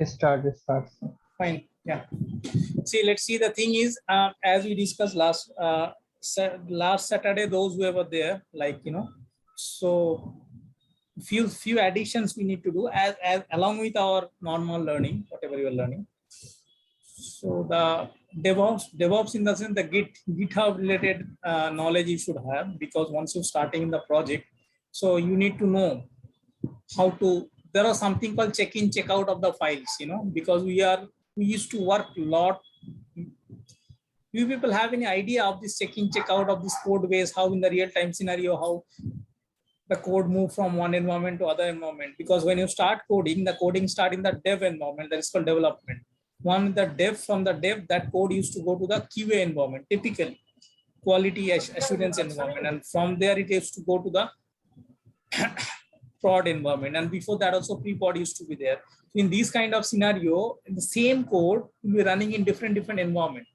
Start. Fine. Yeah. See, let's see. The thing is, as we discussed last Saturday, those who were there, like, you know, so few additions we need to do as along with our normal learning, whatever you are learning. So the DevOps in the sense the GitHub related knowledge you should have, because once you're starting in the project, so you need to know how to. There are something called check-in, check-out of the files, you know, because we used to work a lot. You people have any idea of this check-in, check-out of this code base, how in the real-time scenario, how the code move from one environment to other environment? Because when you start coding, the coding start in the dev environment, that is called development. From the dev, that code used to go to the QA environment, typically quality assurance environment, and from there it used to go to the prod environment, and before that also pre-prod used to be there. So in this kind of scenario, the same code will be running in different environment,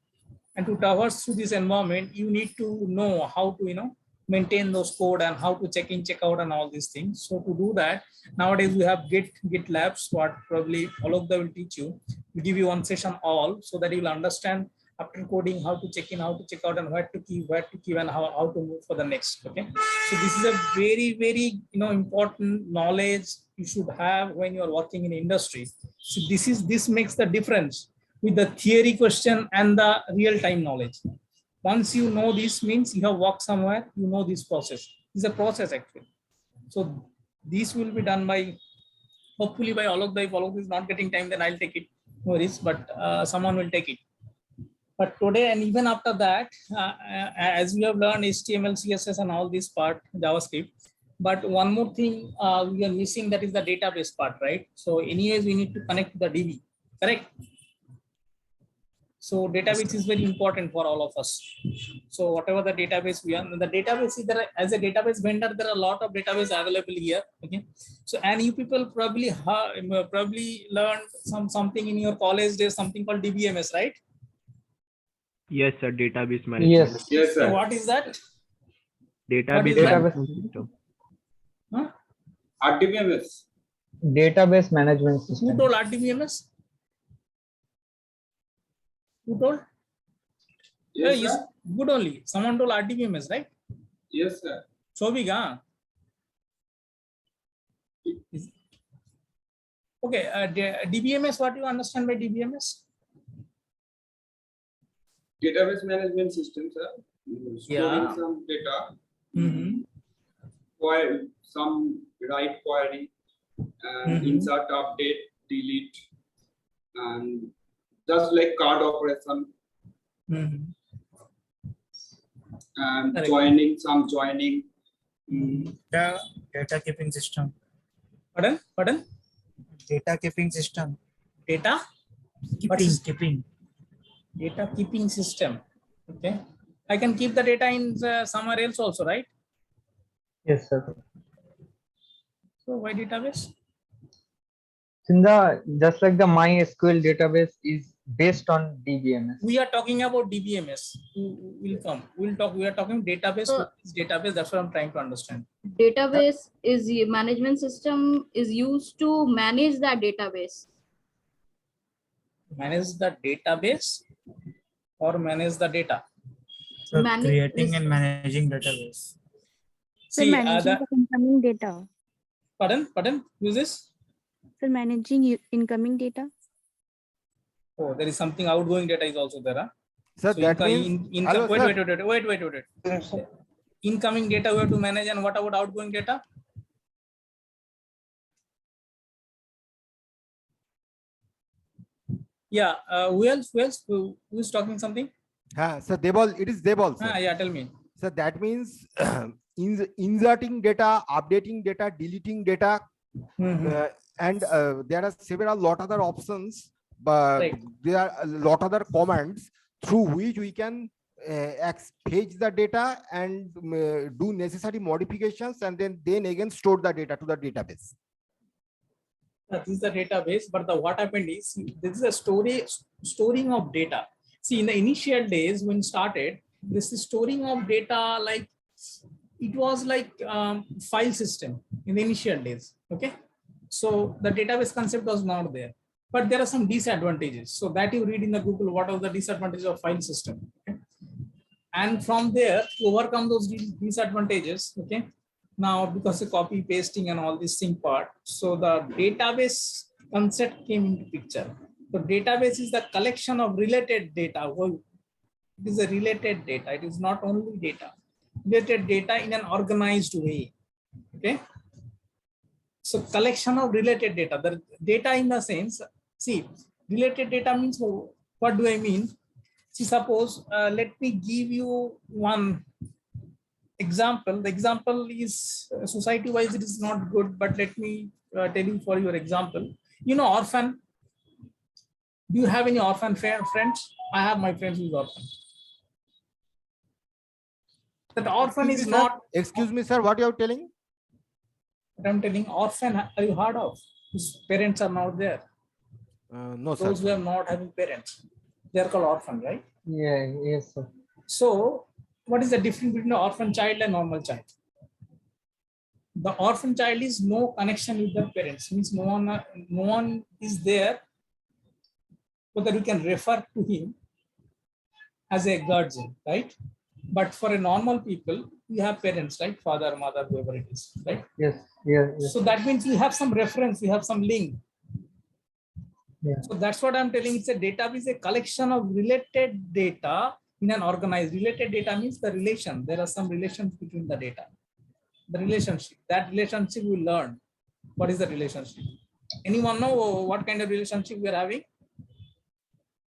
and to traverse through this environment, you need to know how to, you know, maintain those code and how to check in, check out, and all these things. So to do that, nowadays we have Git labs, what probably all of them will teach you. We give you one session all, so that you will understand after coding how to check in, how to check out, and where to keep, and how to move for the next. Okay, so this is a very, you know, important knowledge you should have when you are working in industry. So this makes the difference with the theory question and the real-time knowledge. Once you know this, means you have worked somewhere, you know this process. This is a process actually. So this will be done by, hopefully by all of the, if all of this is not getting time, then I'll take it, no worries, but someone will take it. But today and even after that, as we have learned HTML, CSS and all this part, JavaScript, but one more thing we are missing, that is the database part, right? So anyways, we need to connect to the DB, correct? So database is very important for all of us. So whatever the database we are, the database is there. As a database vendor, there are a lot of database available here. Okay. So, and you people probably learned something in your college days, something called DBMS, right? Yes, sir. Database management. Yes, sir. So what is that? Database management system. Huh? Rdbms. Database management system. Who told Rdbms? Who told? Yes, yes, good only. Someone told Rdbms, right? Yes, sir. So big, huh? Okay, DBMS, what do you understand by DBMS? Database management system, sir. Storing some data. While some write query and insert, update, delete, and just like card operation. And joining. Data keeping system. Pardon? Data keeping system. Data? Keeping. Data keeping system. Okay. I can keep the data in somewhere else also, right? Yes, sir. So why database? Just like the MySQL database is based on DBMS. We are talking about DBMS. We'll come. We'll talk. We are talking database. Database. That's what I'm trying to understand. Database is the management system is used to manage that database. Manage the database or manage the data? So creating and managing database. So managing the incoming data. Pardon? Who is this? So managing incoming data. Oh, there is something outgoing data is also there. Huh? Sir, So that means wait. Incoming data we have to manage, and what about outgoing data? Yeah. Who else? Who is talking something? Sir, it is Debol. Yeah, tell me. So that means inserting data, updating data, deleting data, and there are several lot other options, but there are a lot other commands through which we can fetch the data and do necessary modifications, and then again store the data to the database. This is the database, but what happened is this is a storing of data. See, in the initial days when started, this is storing of data, like it was like file system in the initial days. Okay, So the database concept was not there. But there are some disadvantages. So that you read in the Google, what are the disadvantages of file system. Okay? And from there, to overcome those disadvantages, okay, now because the copy pasting and all this thing part, so the database concept came into picture. So database is the collection of related data. Well, it is a related data. It is not only data. Related data in an organized way. Okay. So collection of related data. The data in the sense, see, related data means, what do I mean? See, suppose, let me give you one example. The example is society wise, it is not good, but let me tell you for your example. You know, orphan. Do you have any orphan friends? I have my friends who is orphan. That orphan is not. Excuse me, sir. What you are telling? What I'm telling, orphan. Are you heard of? His parents are not there. No, sir. Those who are not having parents, they are called orphan, right? Yeah, yes, sir. So, what is the difference between an orphan child and normal child? The orphan child is no connection with their parents. Means no one is there, whether you can refer to him as a guardian, right? But for a normal people, we have parents, right? Father, mother, whoever it is, right? Yes, yes. So that means we have some reference, we have some link. Yeah. So that's what I'm telling. It's a database, a collection of related data in an organized. Related data means the relation. There are some relations between the data. The relationship. That relationship we learn. What is the relationship? Anyone know what kind of relationship we are having?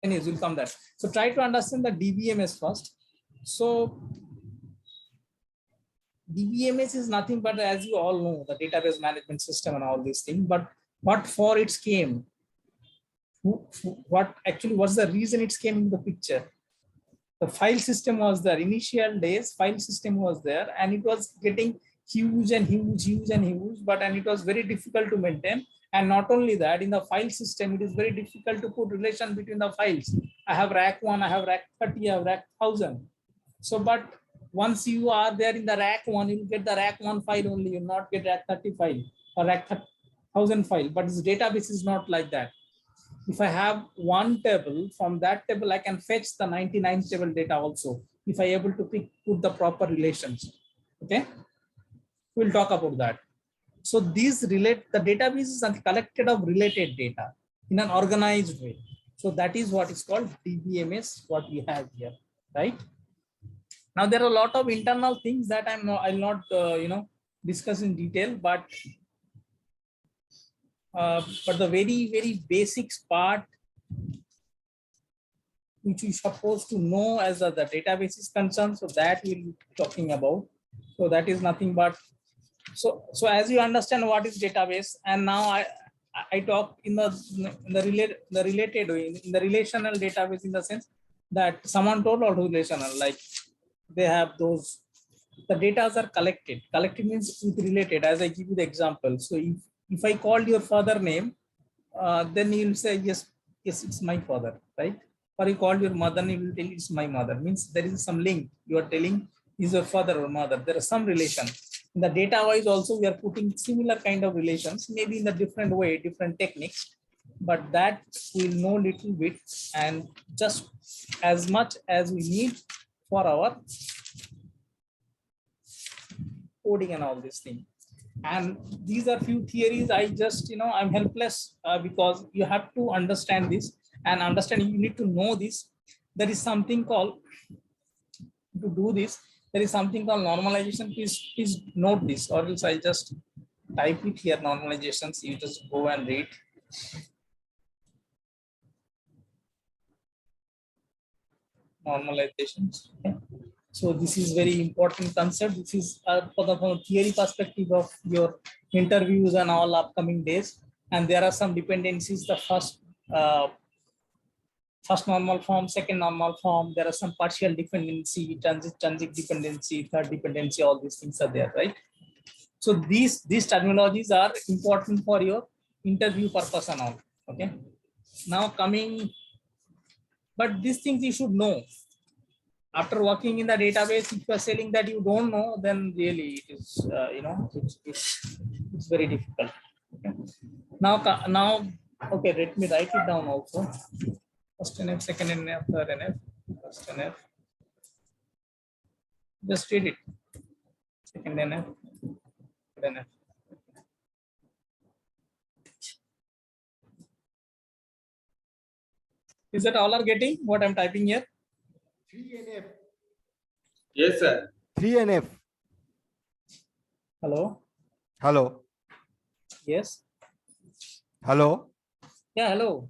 Anyways, we'll come there. So try to understand the DBMS first. So DBMS is nothing but, as you all know, the database management system and all these things. But what for it came? What actually was the reason it came in the picture? The file system was there. Initial days, file system was there, and it was getting huge and huge, but and it was very difficult to maintain. And not only that, in the file system, it is very difficult to put relation between the files. I have rack 1, I have rack 30, I have rack 1000. So, but once you are there in the rack 1, you will get the rack 1 file only. You will not get rack 30 file or rack 1000 file. But this database is not like that. If I have one table, from that table, I can fetch the 99 table data also, if I able to put the proper relations. Okay, we'll talk about that. So these the database is collected of related data in an organized way. So that is what is called DBMS, what we have here, right? Now there are a lot of internal things that I'll not discuss in detail, but the very basics part which we supposed to know as the database is concerned, so that we'll be talking about. So that is nothing but, so as you understand what is database, and now I talk in the related way, in the relational database, in the sense that someone told all relational, like they have those, the data are collected. Collected means with related, as I give you the example. So if I called your father name, then you'll say, yes, it's my father, right? Or you called your mother name, you will tell it's my mother. Means there is some link. You are telling is your father or mother. There is some relation. In the data wise also, we are putting similar kind of relations, maybe in a different way, different techniques, but that we'll know little bit, and just as much as we need for our coding and all this thing. And these are few theories. I just, I'm helpless because you have to understand this, and understand, you need to know this. There is something called, to do this, there is something called normalization. Please note this, or else I just type it here, normalizations. You just go and read. Normalizations. Okay. So this is very important concept. This is from the theory perspective of your interviews and all upcoming days. And there are some dependencies. The first normal form, second normal form. There are some partial dependency, transit dependency, third dependency. All these things are there, right? So these terminologies are important for your interview purpose and all. Okay. Now coming, but these things you should know. After working in the database, if you are saying that you don't know, then really it is, it's very difficult. Okay. Now, okay, let me write it down also. First NF, second NF, third NF, first NF. Just read it. Second NF, third NF. Is that all are getting what I'm typing here? 3NF. Yes, sir. 3NF. Hello? Hello. Yes? Hello. Yeah, hello.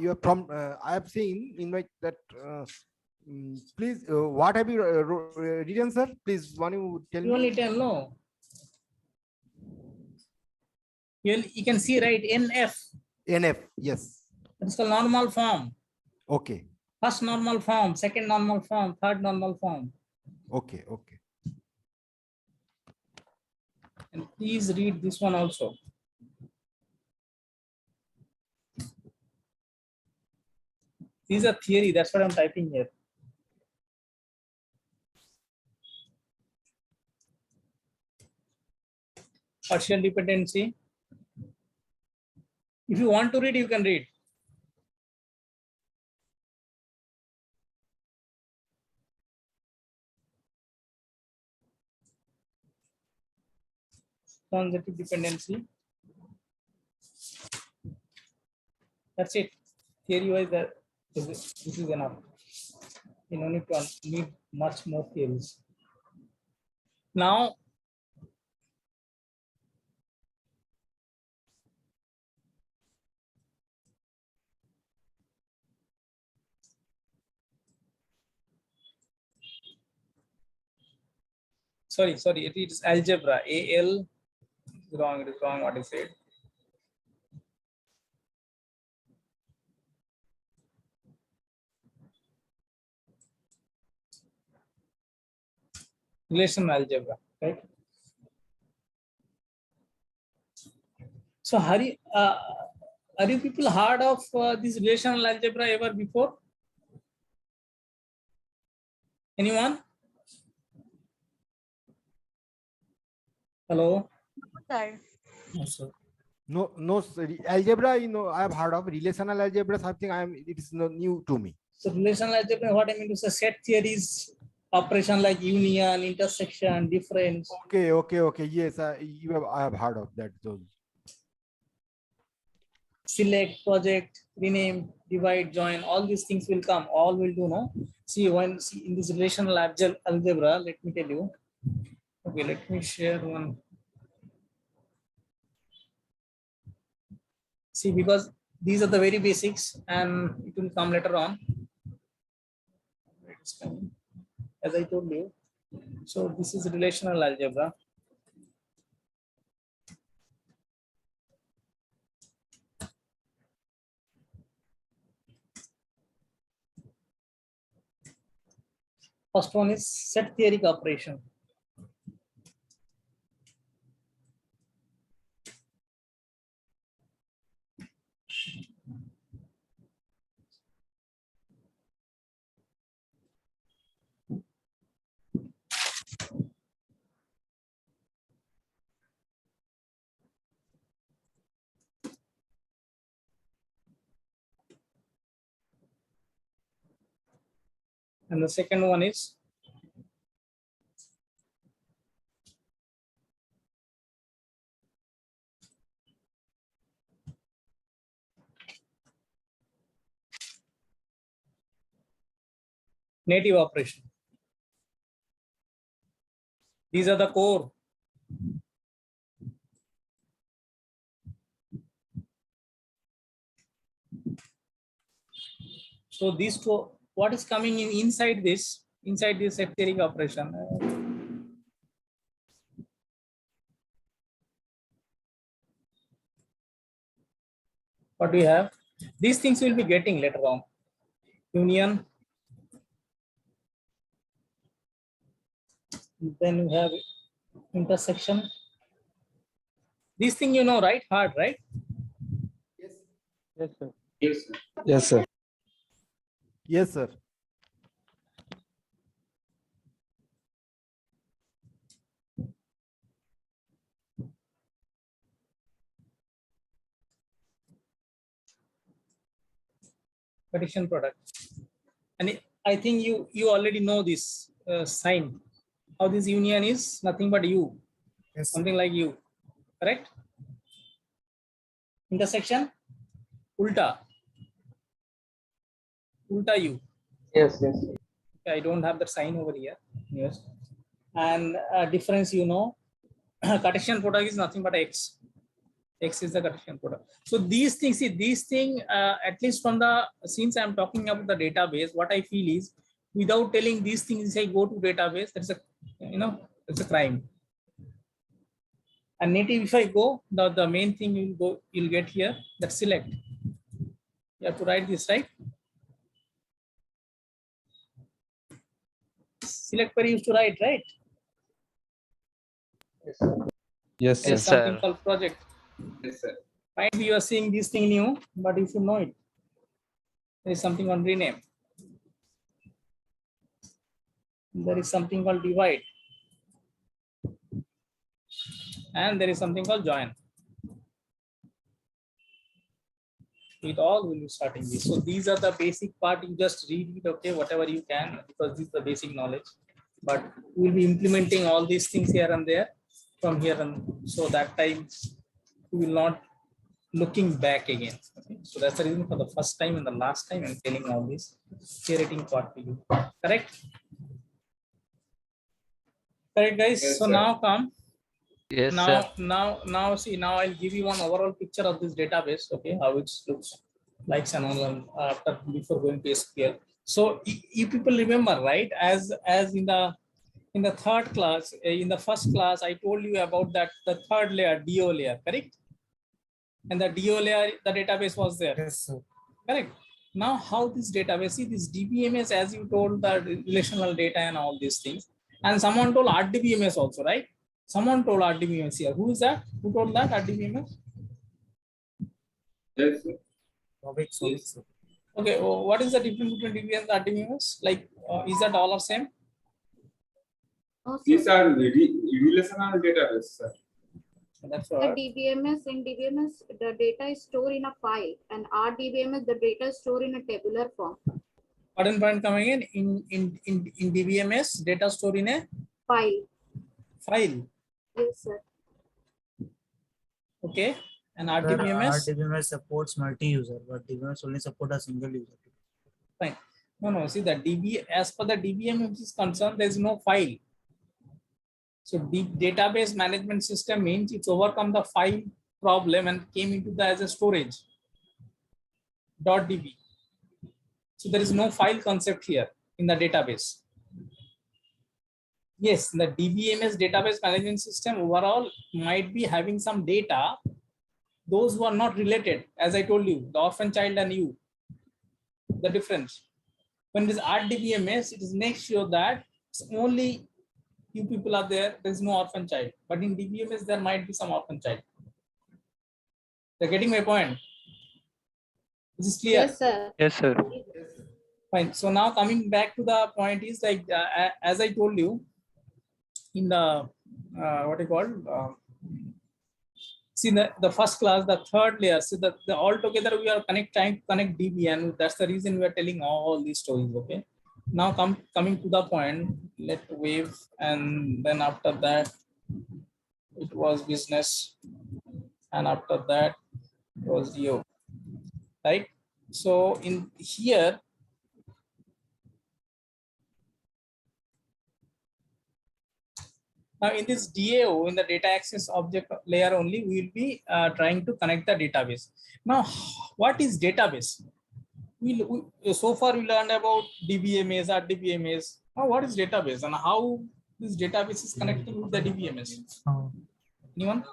You are from, I have seen in my that, please, what have you written, sir? Please, one you tell You me. only tell no. You can see, right? NF. NF, yes. It's the normal form. Okay. First normal form, second normal form, third normal form. Okay. Okay. And please read this one also. These are theory, that's what I'm typing here. Partial dependency. If you want to read, you can read. Conjunctive dependency. That's it. Theory wise, this is enough. You don't need to need much more theories. Now, sorry, it is algebra. AL wrong, it is wrong what I said. Relational algebra, right? So, are you people heard of this relational algebra ever before? Anyone? Hello? Sir. No, sir. No, sir. Algebra, I have heard of relational algebra. Something it is new to me. So relational algebra, what I mean to say, set theories, operation like union, intersection, difference. Okay. Yes, I have heard of that. Those. Select, project, rename, divide, join, all these things will come. All will do, no? See, in this relational algebra, let me tell you. Okay, let me share one. See, because these are the very basics and it will come later on. As I told you. So this is relational algebra. First one is set theoretic operation. And the second one is native operation. These are the core. So these two, what is coming inside this set theoretic operation? What do we have? These things will be getting later on. Union. Then we have intersection. This thing you know, right? Hard, right? Yes, sir. Yes, sir. Yes, sir. Yes, sir. Cartesian product. And I think you already know this sign. How this union is nothing but U, Yes, something like U, correct? Intersection, ulta U. Yes, yes. I don't have the sign over here. Yes. And difference, Cartesian product is nothing but X. X is the Cartesian product. So these things, see, these things, at least from since I'm talking about the database, what I feel is, without telling these things, I go to database, that's it's a crime. And native, if I go, the main thing you'll get here, that select. You have to write this, right? Select query used to write, right? Yes, There is Yes, something sir. called project. Yes, sir. Might be you are seeing this thing new, but you should know it. There is something on rename. There is something called divide. And there is something called join. It all will be starting this. So these are the basic part. You just read it, okay, whatever you can, because this is the basic knowledge. But we'll be implementing all these things here and there from here, and so that time we will not looking back again. Okay? So that's the reason for the first time and the last time I'm telling all this theoretic part to you. Correct? Correct, guys. Yes, so sir. now come. Yes, sir. Now see, now I'll give you one overall picture of this database, okay, how it looks like and all after before going to SQL. So you people remember, right, as in the third class, in the first class, I told you about that the third layer, DO layer, correct? And the DO layer, the database was there. yes, sir. Correct. Now, how this database, see this DBMS, as you told, the relational data and all these things, and someone told Rdbms also, right? Someone told Rdbms here. Who is that? Who told that Rdbms? Yes, sir. Solid, sir. Okay. What is the difference between DBMS and Rdbms? Like, is that all of same? Also, These are relational database, sir. That's the what. DBMS, in DBMS, the data is stored in a file, and RDBMS, the data is stored in a tabular form. Pardon, point coming in DBMS, data stored in a File. file. Yes, sir. Okay. And Sir, Rdbms. RDBMS supports multi-user, but DBMS only support a single user. Fine. No. See, the as per the DBMS is concerned, there is no file. So database management system means it's overcome the file problem and came into the as a storage. .db. So there is no file concept here in the database. Yes, the DBMS database management system overall might be having some data, those who are not related, as I told you, the orphan child and you, the difference. When it is Rdbms, it is make sure that it's only you people are there is no orphan child, but in DBMS there might be some orphan child. They're getting my point. This is clear. Yes, sir. Yes, sir. Fine. So now coming back to the point is like as I told you in the what you call see the first class, the third layer. So the all together we are trying to connect DB, and that's the reason we are telling all these stories. Okay. Now coming to the point, let wave, and then after that it was business, and after that it was you, right? So in here, now in this DAO, in the data access object layer only, we will be trying to connect the database. Now, what is database? We so far we learned about DBMS, Rdbms. Now, what is database and how this database is connecting with the DBMS? Anyone?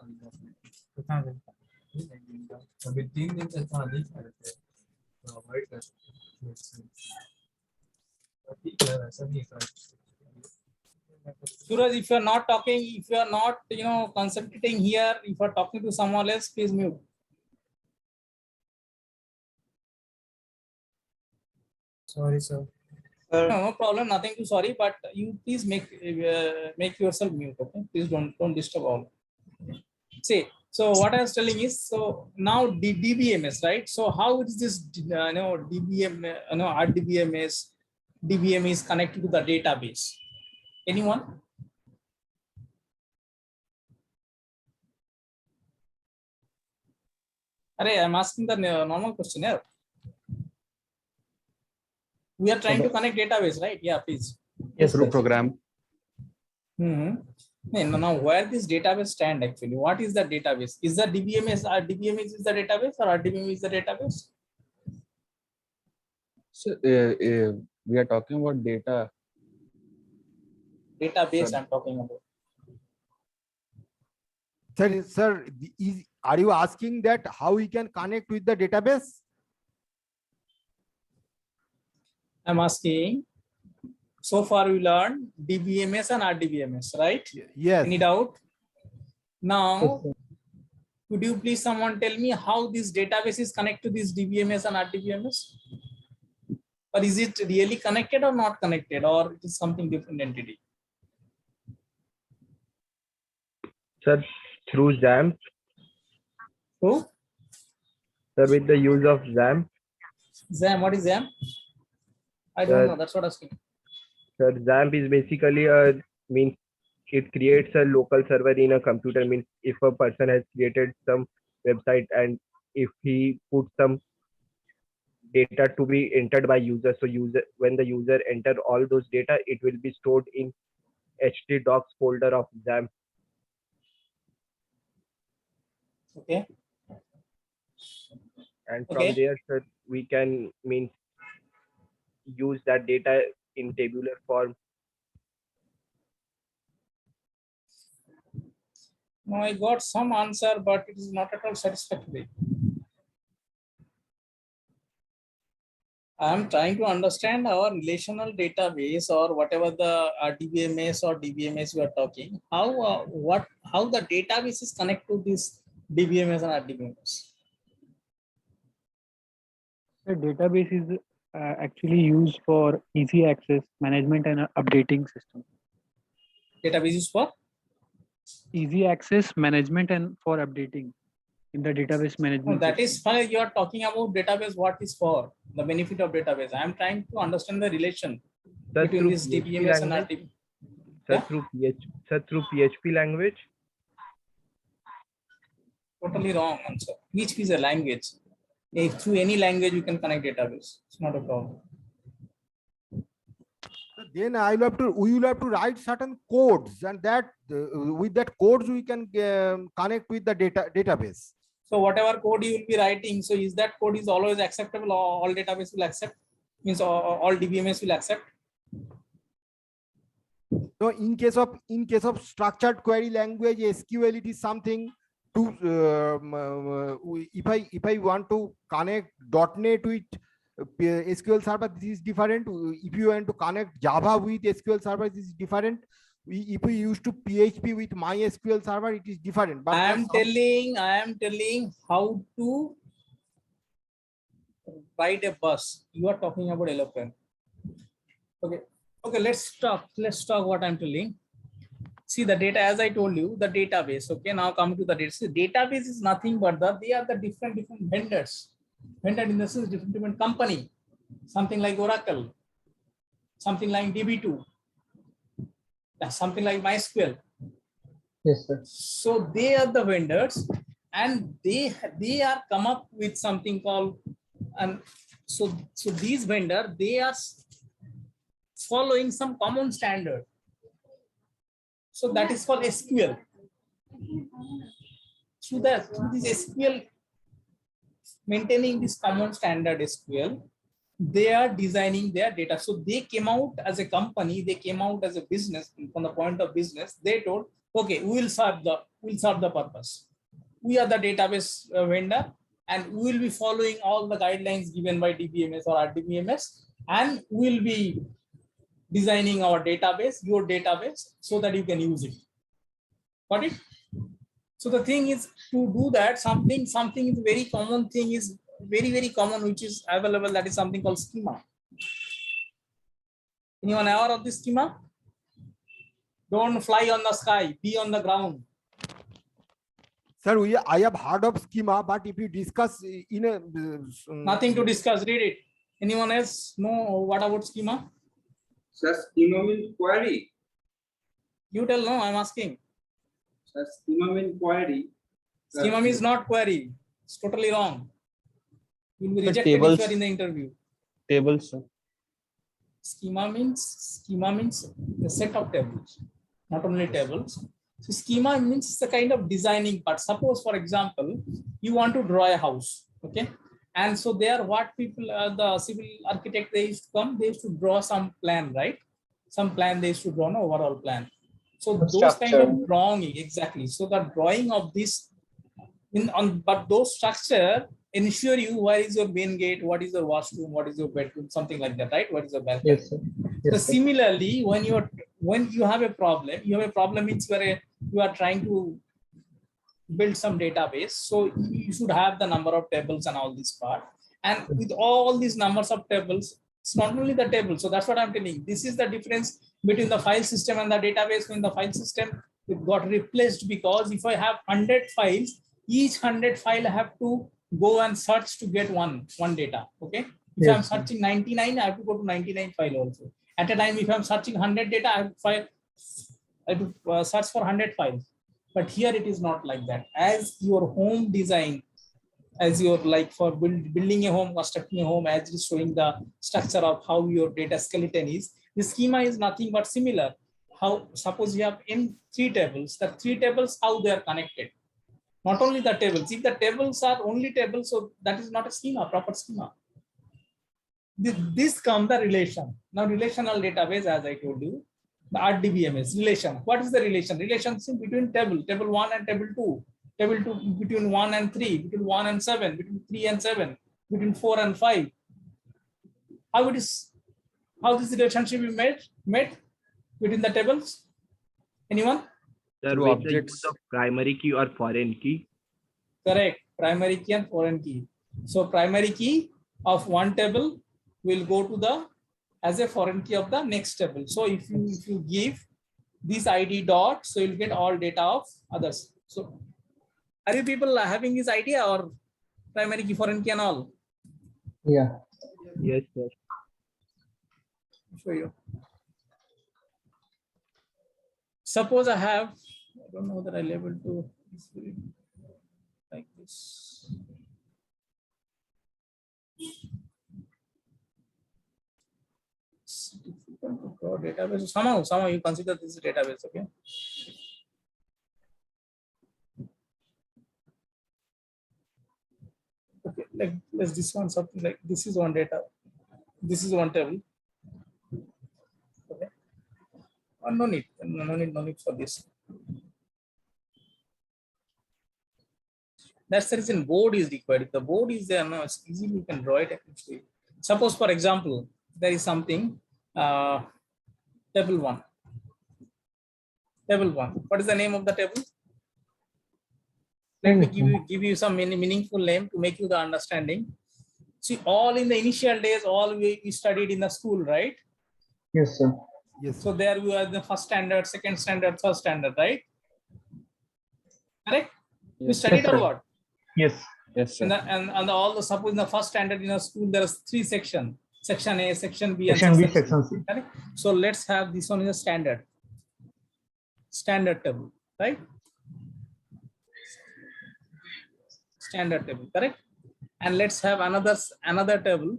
Suraj, if you are not talking, if you are not, concentrating here, if you are talking to someone else, please mute. Sorry, sir. No problem, nothing to sorry, but you please make yourself mute. Okay, please don't disturb all. See, So what I was telling is, so now the DBMS, right? So how is this, DBM, DBM is connected to the database? Anyone? Array, I'm asking the normal question here. We are trying to connect database, right? Yeah, please. Yes, Through sir. program. Now, where this database stand actually? What is the database? Is the DBMS, DBMS is the database, or RDBMS is the database? So we are talking about data. Database Sir. I'm talking about. Sir, are you asking that how we can connect with the database? I'm asking, so far we learned DBMS and RDBMS, right? Yes. Any doubt? Now, Yes, sir. could you please someone tell me how this database is connected to this DBMS and RDBMS? Or is it really connected or not connected, or it is something different entity? Sir, through XAMPP. Who? Sir, with the use of XAMPP. XAMPP, what is XAMPP? I don't know, that's what I was asking. Sir, XAMPP is basically means it creates a local server in a computer. Means if a person has created some website and if he puts some data to be entered by user, so when the user enter all those data, it will be stored in htdocs folder of XAMPP. Okay. And from Okay. there, sir, we can use that data in tabular form. No, I got some answer, but it is not at all satisfactory. I am trying to understand our relational database or whatever the RDBMS or DBMS we are talking. How the database is connected to this DBMS and RDBMS? The database is actually used for easy access management and updating system. Database is for Easy access management and for updating in the database management. that is fine. You are talking about database. What is for the benefit of database? I am trying to understand the relation between this DBMS and RDBMS. Sir, through PHP language. Totally wrong answer. PHP is a language. If through any language you can connect database, it's not a problem. Then we will have to write certain codes, and that with that codes we can connect with the database. So whatever code you will be writing, so is that code is always acceptable, or all database will accept? Means all DBMS will accept? No, in case of structured query language, SQL, it is something to if I want to connect .NET with SQL Server, this is different. If you want to connect Java with SQL Server, this is different. If we used to PHP with MySQL Server, it is different. But I am telling how to ride a bus. You are talking about aeroplane. Okay, let's talk what I'm telling. See the data, as I told you, the database. Okay, now come to the data. See, database is nothing but they are the different vendors. Vendor in the sense different company. Something like Oracle, something like DB2, something like MySQL. Yes, sir. So they are the vendors, and they are come up with something called, and so these vendor, they are following some common standard. So that is called SQL. Through this SQL, maintaining this common standard SQL, they are designing their data. So they came out as a company, they came out as a business. From the point of business, they told, okay, we'll serve the purpose. We are the database vendor, and we will be following all the guidelines given by DBMS or RDBMS, and we'll be designing our database, your database, so that you can use it. Got it? So the thing is, to do that, something is very common thing, is very common, which is available. That is something called schema. Anyone aware of this schema? Don't fly on the sky, be on the ground. Sir, I have heard of schema, but if you discuss in a Nothing to discuss. Read it. Anyone else know what about schema? Sir, schema means query. You tell. No, I'm asking. Sir, schema means query. Schema means not query. It's totally wrong. You'll be The rejected if tables. you are in the interview. Tables, sir. Schema means the set of tables, not only tables. So schema means the kind of designing part. Suppose, for example, you want to draw a house, okay? And so there, what people, the civil architect, they used to come, they used to draw some plan, right? Some plan they used to draw, an overall plan. So those kind of drawing, exactly. So the drawing of this, but those structure ensure you where is your main gate, what is your washroom, what is your bedroom, something like that, right? What is your balcony? Yes, sir. Yes, So similarly, when you have a problem, means you are trying to build some database. So you should have the number of tables and all this part. And with all these numbers of tables, it's not only the table. So that's what I'm telling. This is the difference between the file system and the database. In the file system, it got replaced because if I have 100 files, each 100 file I have to go and search to get one data. Okay. If I'm searching 99, I have to go to 99 file also. At a time, if I'm searching 100 data, I have to search for 100 files. But here it is not like that. As your home design, as your like for building a home, constructing a home, as it is showing the structure of how your data skeleton is, the schema is nothing but similar. How suppose you have in 3 tables, the 3 tables, how they are connected. Not only the tables. If the tables are only tables, so that is not a schema, proper schema. This comes the relation. Now relational database, as I told you, the Rdbms relation. What is the relation? Relationship between table 1 and table 2, table 2 between 1 and 3, between 1 and 7, between 3 and 7, between 4 and 5. How this relationship is made between the tables? Anyone? Sir, with the use of primary key or foreign key. Correct. Primary key and foreign key. So primary key of one table will go to the as a foreign key of the next table. So if you give this ID dot, so you'll get all data of others. So are you people having this idea or primary key, foreign key and all? Yeah. Yes, sir. I'll show you. Suppose I have, I don't know that I'll able to like this. Database. Somehow you consider this database, okay? Okay, like let's this one something like this is one data, this is one table. Okay. No need for this. That's the reason board is required. If the board is there, no, it's easy, you can draw it actually. Suppose, for example, there is something table 1. Table 1. What is the name of the table? Let me give you some meaningful name to make you the understanding. See, all in the initial days, all we studied in the school, right? Yes, sir. Yes. So there we are the first standard, second standard, third standard, right? Correct? We studied Yes, or sir. what? Yes. Yes, sir. And all the suppose in the first standard in a school there are 3 sections: section A, section B, and Section B, section section C. Correct? So let's have this one is a standard table, right? Standard table, correct? And let's have another table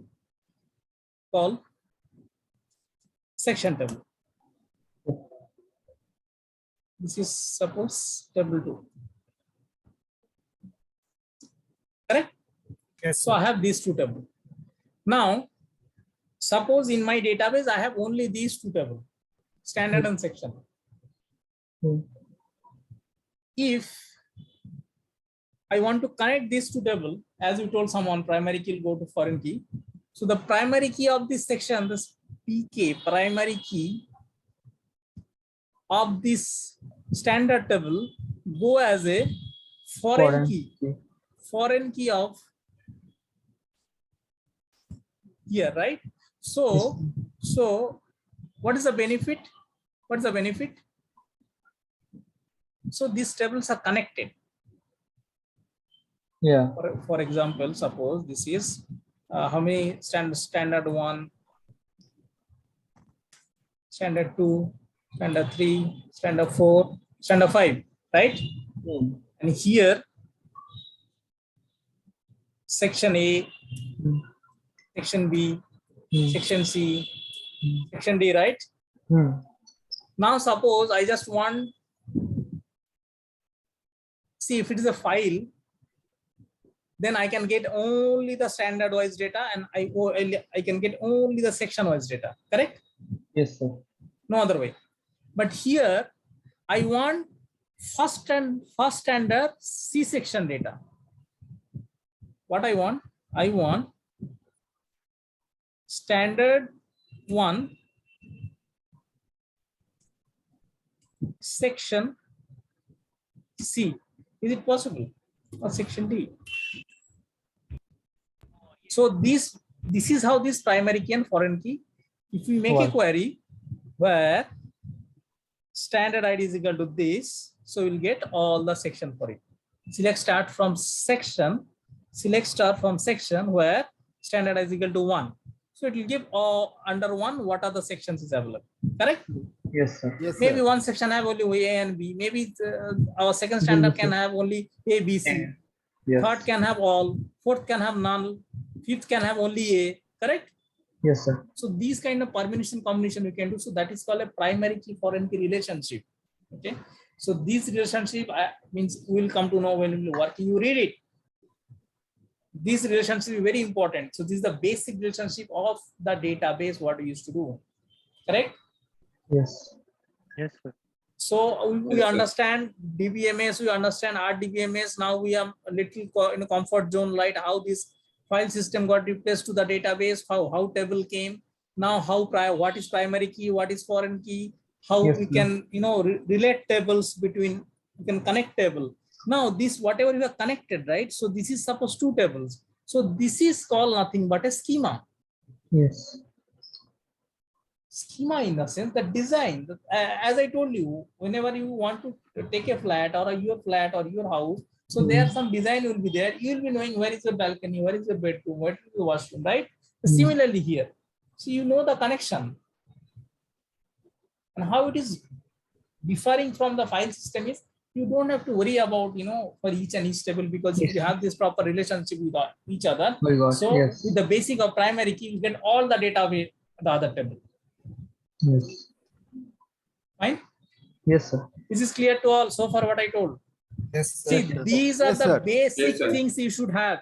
called section table. This is suppose table 2. Correct? Yes. So I have these 2 tables. Now, suppose in my database, I have only these 2 tables, standard and section. If I want to connect these 2 tables, as you told someone, primary key will go to foreign key. So the primary key of this section, this PK, primary key of this standard table, go as a foreign key. Foreign key of here, right? So what is the benefit? What is the benefit? So these tables are connected. Yeah. For example, suppose this is how many standard 1, standard 2, standard 3, standard 4, standard 5, right? And here section A, section B, section C, section D, right? Now suppose I just want, see if it is a file, then I can get only the standard wise data and I can get only the section wise data, correct? Yes, sir. No other way. But here I want first standard C section data. What I want standard 1 section C. Is it possible? Or section D? So this is how this primary key and foreign key. If we make a query where standard ID is equal to this, so we'll get all the section for it. Select start from section where standard is equal to 1. So it will give all under 1 what are the sections is available. Correct? Yes, sir. Yes, Maybe sir. one section have only A and B. Maybe our second standard can have only A, B, C. Yes. Third can have all. Fourth can have none. Fifth can have only A. Correct? Yes, sir. So these kind of permutation combination we can do. So that is called a primary key foreign key relationship. Okay. So this relationship means we will come to know when we will work. You read it. This relationship is very important. So this is the basic relationship of the database what we used to do. Correct? Yes. Yes, sir. So we understand DBMS, we understand Rdbms. Now we are a little in a comfort zone, right? How this file system got replaced to the database, how table came. Now what is primary key, what is foreign key, how we can relate tables between, we can connect table. Now this whatever you are connected, right? So this is suppose 2 tables. So this is called nothing but a schema. Yes. Schema in the sense that design, as I told you, whenever you want to take a flat or your flat or your house, so there some design will be there. You will be knowing where is the balcony, where is the bedroom, where is the washroom, right? Similarly here, so you know the connection and how it is differing from the file system is you don't have to worry about for each and each table, because if you have this proper relationship with each other, so with the basic of primary key you get all the data with the other table. Yes. Fine. Yes, sir. This is clear to all so far what I told. Yes, See, these are the basic Yes, sir. things you should have.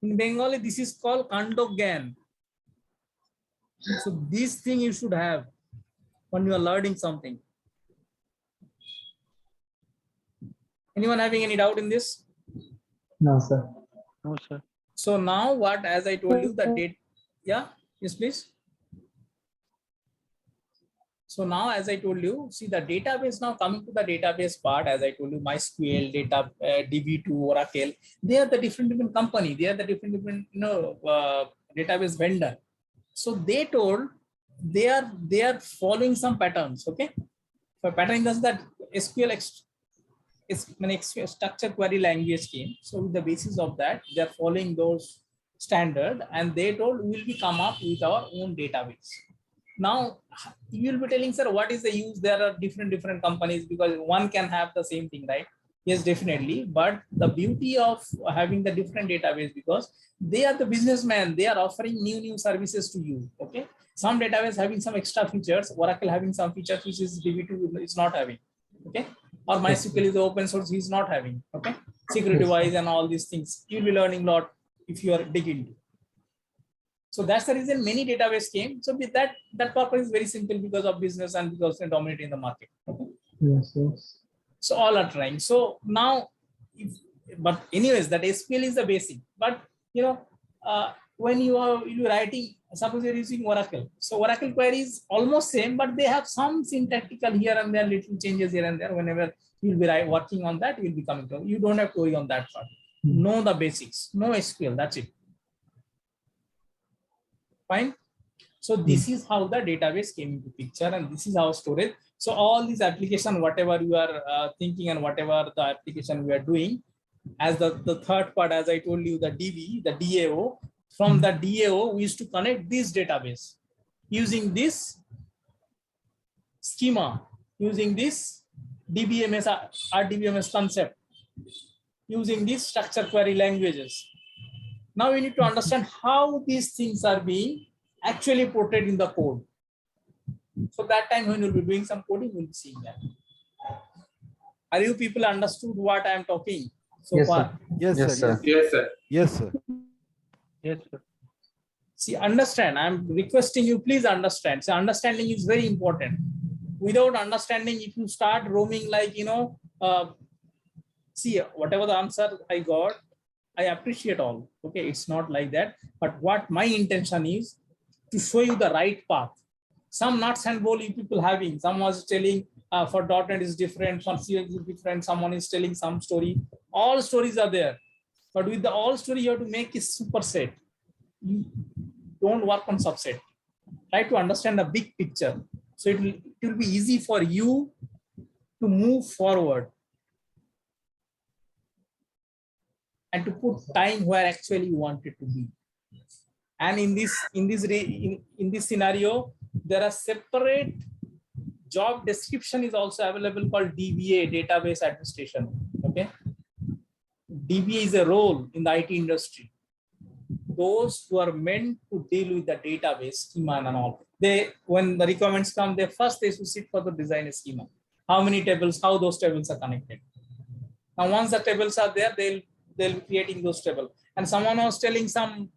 In Bengali, this is called Kandogyan. So this thing you should have when you are learning something. Anyone having any doubt in this? No, sir. No, sir. So now what, as I told you, the date. Yeah, yes, please. So now, as I told you, see the database, now coming to the database part, as I told you, MySQL, data, DB2, Oracle, they are the different company. They are the different database vendor. So they told they are following some patterns. Okay, for pattern does that SQL is structured query language came. So with the basis of that, they are following those standard, and they told we will be come up with our own database. Now you will be telling, sir, what is the use? There are different companies, because one can have the same thing, right? Yes, definitely. But the beauty of having the different database, because they are the businessmen, they are offering new services to you. Okay. Some database having some extra features, Oracle having some features which is DB2 is not having. Okay. Or MySQL is the open source, he's not having. Okay. Security wise and all these things. You'll be learning a lot if you are digging into. So that's the reason many database came. So with that purpose is very simple, because of business and because they dominate in the market. Okay? Yes, yes. So all are trying. So now, but anyways, that SQL is the basic. But when you're writing, suppose you're using Oracle. So Oracle query is almost same, but they have some syntactical here and there, little changes here and there. Whenever you'll be working on that, you'll be coming to. You don't have to worry on that part. Know the basics. Know SQL. That's it. Fine. So this is how the database came into picture, and this is our storage. So all these application, whatever you are thinking and whatever the application we are doing, as the third part, as I told you, the DB, the DAO. From the DAO, we used to connect this database using this schema, using this DBMS, Rdbms concept, using these structure query languages. Now we need to understand how these things are being actually portrayed in the code. So that time when you'll be doing some coding, we'll be seeing that. Are you people understood what I am talking so far? Sir. Yes, Yes, sir. sir. Yes, sir. Yes, sir. Yes, sir. See, understand. I'm requesting you, please understand. So understanding is very important. Without understanding, if you start roaming like, see, whatever the answer I got, I appreciate all. Okay, it's not like that. But what my intention is to show you the right path. Some nuts and bolts you people having. Some was telling for .NET is different, for CS is different. Someone is telling some story. All stories are there. But with the all story, you have to make a superset. You don't work on subset. Try to understand the big picture. So it will be easy for you to move forward and to put time where actually you want it to be. And in this scenario, there are separate job description is also available called DBA, database administration. Okay, DBA is a role in the IT industry. Those who are meant to deal with the database schema and all, when the requirements come, they should sit for the design schema. How many tables, how those tables are connected. Now, once the tables are there, they'll be creating those tables. And someone was telling some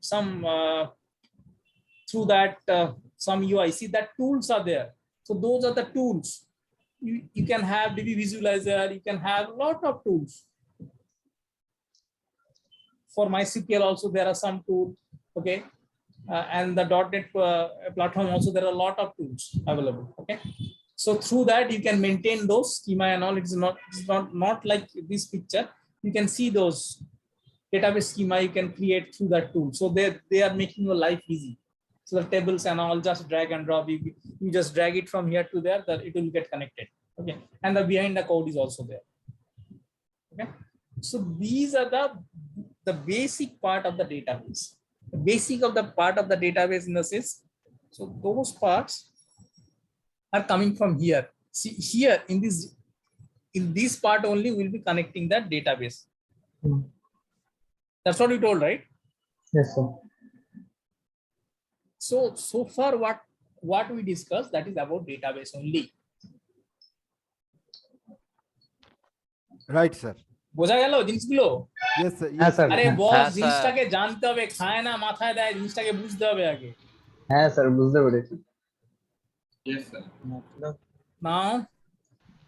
through that some UI. See that tools are there. So those are the tools. You can have DB visualizer. You can have a lot of tools. For MySQL also there are some tools. Okay, and the .NET platform also there are a lot of tools available. Okay. So through that you can maintain those schema and all. It's not like this picture. You can see those database schema you can create through that tool. So they are making your life easy. So the tables and all just drag and drop. You just drag it from here to there, that it will get connected. Okay, and the behind the code is also there. Okay, so these are the basic part of the database. The basic of the part of the database in the sense. So those parts are coming from here. See here in this part only we'll be connecting that database. That's what you told, right? Yes, sir. So far what we discussed, that is about database only. Right, sir. বোঝা গেল জিনিসগুলো? Yes, sir. হ্যাঁ sir, আরে হ্যাঁ বস জিনিসটাকে জানতে হবে, খায় না মাথায় দেয়, জিনিসটাকে বুঝতে হবে আগে। হ্যাঁ স্যার, বুঝতে পেরেছি। Yes, sir.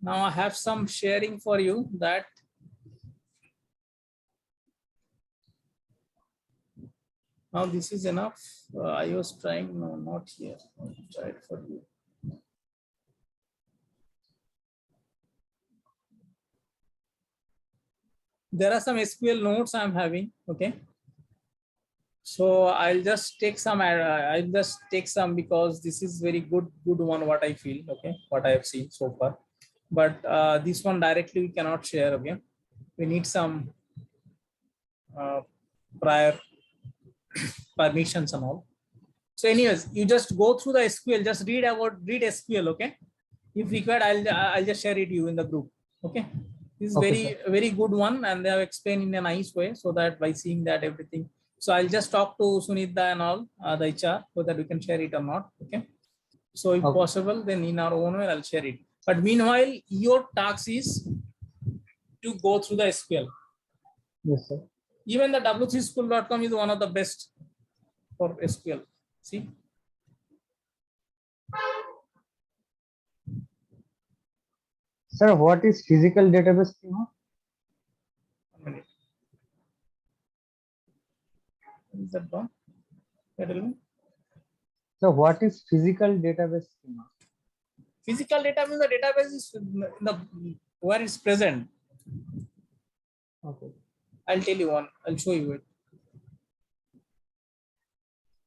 Now I have some sharing for you that now this is enough. I was trying, no, not here. I'll try it for you. There are some SQL notes I'm having. Okay, so I'll just take some because this is very good one what I feel. Okay, what I have seen so far, but this one directly we cannot share. Okay, we need some prior permissions and all. So anyways, you just go through the SQL, just read SQL. Okay, if required I'll just share it to you in the group. Okay, this is Okay, very good one, and they have explained in a nice way, so that by seeing that everything. So I'll just talk to Sunita and all the HR whether we can share it or not. Okay, so if possible, then in our own way I'll share it. But meanwhile, your task is to go through the SQL. Yes, sir. Even the w3school.com is one of the best for SQL. See, Sir, what is physical database schema? Is that wrong? Tell me. So what is physical database schema? Physical data means the database is where it's present. Okay. I'll tell you one. I'll show you it.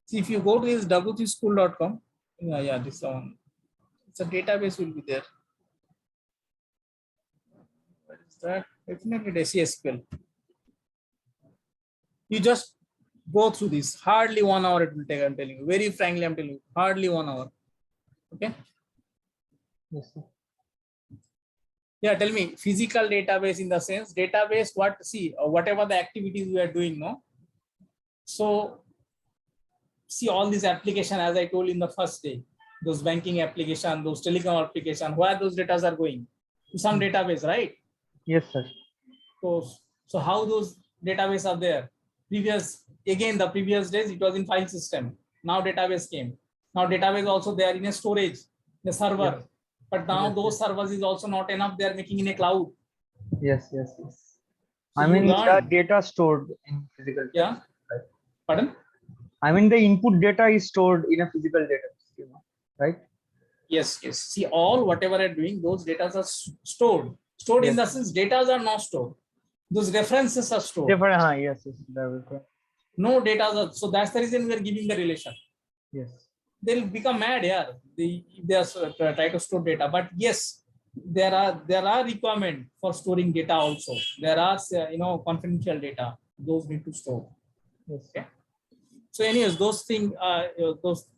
See, if you go to this w3school.com, yeah, this one. It's a database will be there. What is that? Definitely SQL. You just go through this. Hardly 1 hour it will take. I'm telling you. Very frankly, I'm telling you. Hardly 1 hour. Okay. Yes, sir. Yeah, tell me, physical database in the sense database, what, see, whatever the activities we are doing, no? So see all these application, as I told in the first day, those banking application, those telecom application, where those data are going to some database, right? Yes, sir. So how those database are there? Again, the previous days, it was in file system. Now database came. Now database also they are in a storage, the server. Yes. But now Yes, those servers is also not enough. They are making in a cloud. Yes, yes, yes. So I mean, you the learn. data stored in physical database. Yeah. Right? Pardon? I mean, the input data is stored in a physical database, right? Yes, yes. See, all whatever I'm doing, those data are stored. Stored in the Yes. sense data are not stored. Those references are stored. Different, yes, yes, that will correct. No data are, so that's the reason we are giving the relation. Yes. They'll become mad, yeah. They are try to store data, but yes, there are requirement for storing data also. There are confidential data. Those need to store. Yes. Okay. So anyways, those things,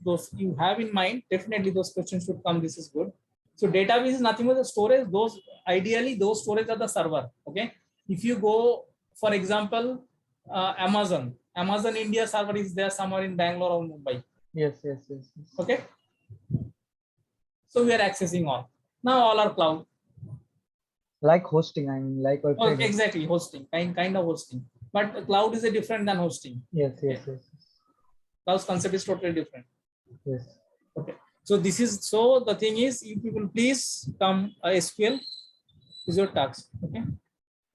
those you have in mind, definitely those questions should come. This is good. So database is nothing but the storage. Those ideally those storage are the server. Okay. If you go, for example, Amazon India server is there somewhere in Bangalore or Mumbai. Yes, yes, yes, yes. Okay. So we are accessing all. Now all are cloud. Like hosting, I mean, like Oh, exactly, hosting, kind of hosting. But cloud is a different than hosting. Yes, yes, yes. Cloud concept is totally different. Yes. Okay. So this is, so the thing is, you people please come SQL is your task. Okay.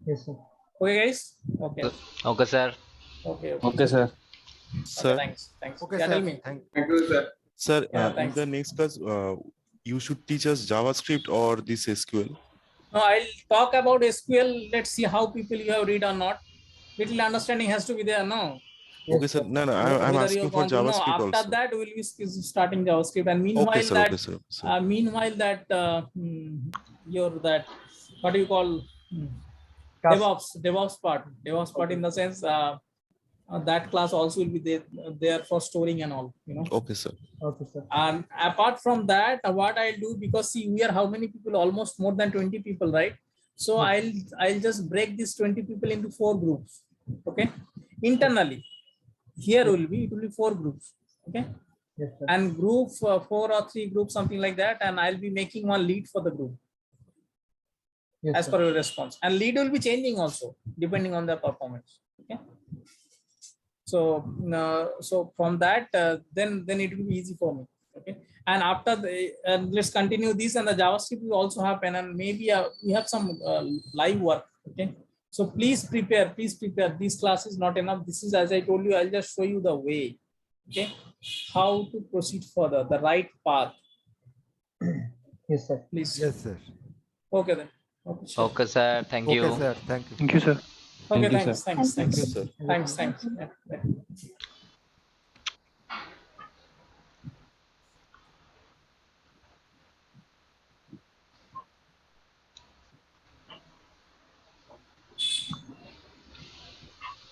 Yes, sir. Okay, guys. Okay. Okay, sir. Okay. Okay, sir. Sir. Thanks. Okay, Yeah, sir. tell me. Thank Thank you, sir. Sir, Yeah, in thanks. the next class, you should teach us JavaScript or this SQL. No, I'll talk about SQL. Let's see how people you have read or not. Little understanding has to be there, no? Yes, Okay, sir. sir. No, I'm Whether asking you're for going to know, JavaScript after also. that we'll be starting JavaScript, and meanwhile Okay, sir. that Okay, sir. meanwhile that your that what do you call Task. DevOps part Okay. in the sense that class also will be there for storing and all, Okay, sir. Okay, sir. And apart from that, what I'll do, because see we are how many people, almost more than 20 people, right? So I'll just break these 20 people into 4 groups. Okay, internally here it will be 4 groups. Okay. Yes, sir. And group 4 or 3 groups, something like that, and I'll be making one lead for the group. Yes, as sir. per your response, and lead will be changing also depending on the performance. Okay. So so from that then it will be easy for me. Okay. And after let's continue this, and the JavaScript will also happen, and maybe we have some live work. Okay. So please prepare. This class is not enough. This is, as I told you, I'll just show you the way. Okay. How to proceed further, the right path. Yes, sir. Please. Yes, sir. Okay then. Okay, sure. Okay, sir. Thank you. Okay, sir. Thank you. Thank you, sir. Okay, Thank you, thanks. sir. Thanks. Thank you. Thanks. Thank you. Thanks. Yeah.